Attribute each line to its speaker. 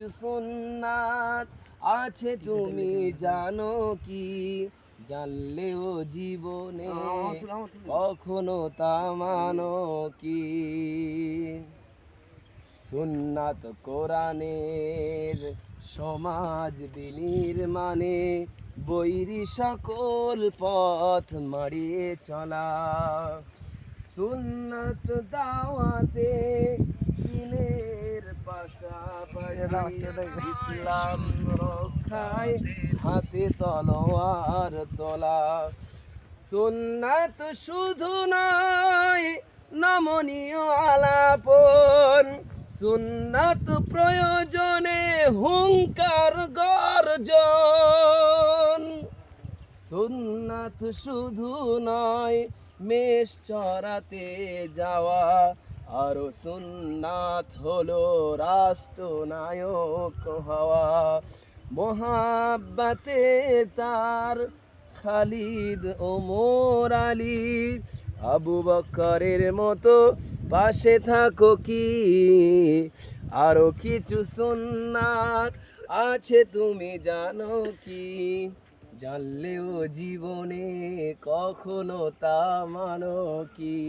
Speaker 1: সুন্নাত আছে তুমি জানো কি? জানলেও জীবনে কখনো তা মানো কি? সুন্নাত কোরআনের সমাজ বিনির্মাণে বৈরী সকল পথ মারিয়ে চলা। সুন্নাত দাওয়াতে দিনের পাশাপাশি ইসলাম রক্ষায় হাতে তলোয়ার তোলা। সুন্নাত শুধু নয় নমনীয় আলাপন, সুন্নাত প্রয়োজনে হুঙ্কার গর্জন। সুন্নাত শুধু নয় মেষ চরাতে যাওয়া, আরো সুন্নাত হলো রাষ্ট্রনায়ক হওয়া। মোহাব্বতে তার খালিদ ওমর আলী, আবু বকরের মতো পাশে থাকো কি? আরো কিছু সুন্নাত আছে তুমি জানো কি? জানলেও জীবনে কখনো তা মানো কি?